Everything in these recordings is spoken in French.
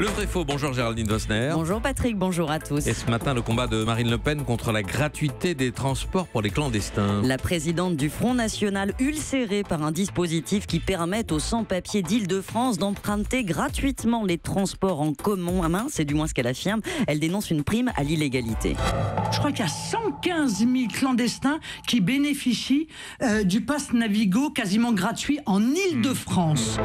Le vrai faux, bonjour Géraldine Vosner. Bonjour Patrick, bonjour à tous. Et ce matin, le combat de Marine Le Pen contre la gratuité des transports pour les clandestins. La présidente du Front National, ulcérée par un dispositif qui permet aux sans-papiers d'Île-de-France d'emprunter gratuitement les transports en commun, c'est du moins ce qu'elle affirme. Elle dénonce une prime à l'illégalité. Je crois qu'il y a 115 000 clandestins qui bénéficient du pass Navigo quasiment gratuit en Île-de-France.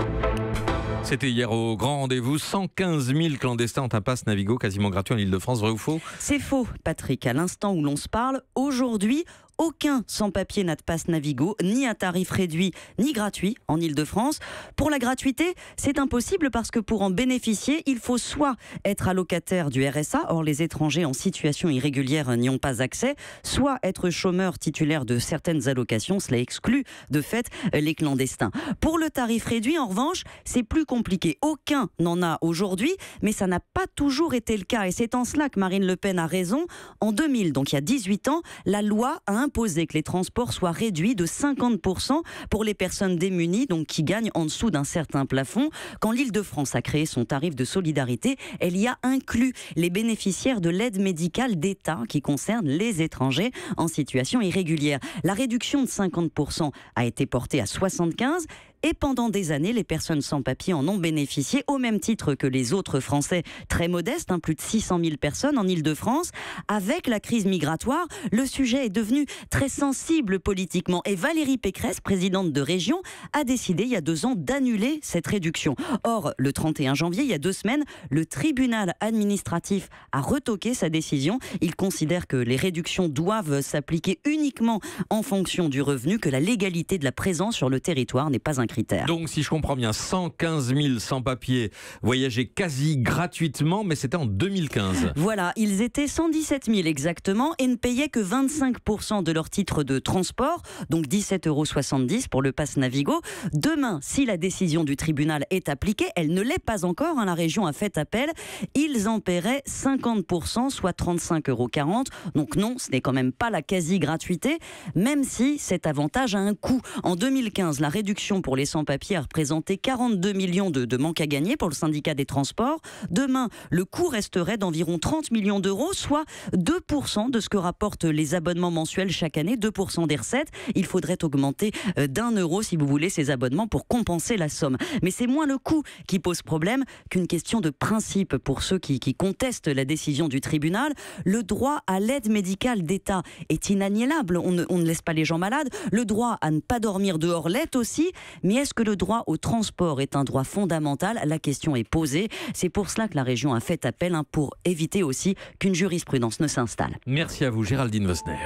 C'était hier au grand rendez-vous. 115 000 clandestins ont un pass Navigo quasiment gratuit en Île-de-France. Vrai ou faux? C'est faux, Patrick. À l'instant où l'on se parle, aujourd'hui, aucun sans-papier n'a de passe Navigo, ni à tarif réduit, ni gratuit en Île-de-France. Pour la gratuité, c'est impossible parce que pour en bénéficier, il faut soit être allocataire du RSA, or les étrangers en situation irrégulière n'y ont pas accès, soit être chômeur titulaire de certaines allocations, cela exclut de fait les clandestins. Pour le tarif réduit, en revanche, c'est plus compliqué. Aucun n'en a aujourd'hui, mais ça n'a pas toujours été le cas. Et c'est en cela que Marine Le Pen a raison. En 2000, donc il y a 18 ans, la loi a imposé que les transports soient réduits de 50% pour les personnes démunies, donc qui gagnent en dessous d'un certain plafond. Quand l'Île-de-France a créé son tarif de solidarité, elle y a inclus les bénéficiaires de l'aide médicale d'État qui concerne les étrangers en situation irrégulière. La réduction de 50% a été portée à 75%. Et pendant des années, les personnes sans papier en ont bénéficié au même titre que les autres Français très modestes, plus de 600 000 personnes en Île-de-France. Avec la crise migratoire, le sujet est devenu très sensible politiquement. Et Valérie Pécresse, présidente de région, a décidé il y a 2 ans d'annuler cette réduction. Or, le 31 janvier, il y a 2 semaines, le tribunal administratif a retoqué sa décision. Il considère que les réductions doivent s'appliquer uniquement en fonction du revenu, que la légalité de la présence sur le territoire n'est pas un critère. Donc, si je comprends bien, 115 000 sans-papiers voyageaient quasi gratuitement, mais c'était en 2015. Voilà, ils étaient 117 000 exactement et ne payaient que 25% de leur titre de transport, donc 17,70 € pour le pass Navigo. Demain, si la décision du tribunal est appliquée, elle ne l'est pas encore, la région a fait appel, ils en paieraient 50%, soit 35,40 €. Donc non, ce n'est quand même pas la quasi-gratuité, même si cet avantage a un coût. En 2015, la réduction pour les sans-papiers a représenté 42 millions de manque à gagner pour le syndicat des transports. Demain, le coût resterait d'environ 30 millions d'euros, soit 2% de ce que rapportent les abonnements mensuels chaque année, 2% des recettes. Il faudrait augmenter d'1 € si vous voulez ces abonnements pour compenser la somme. Mais c'est moins le coût qui pose problème qu'une question de principe pour ceux qui contestent la décision du tribunal. Le droit à l'aide médicale d'État est inaliénable. On ne laisse pas les gens malades. Le droit à ne pas dormir dehors l'est aussi. Mais est-ce que le droit au transport est un droit fondamental? La question est posée. C'est pour cela que la région a fait appel, pour éviter aussi qu'une jurisprudence ne s'installe. Merci à vous, Géraldine Vosner.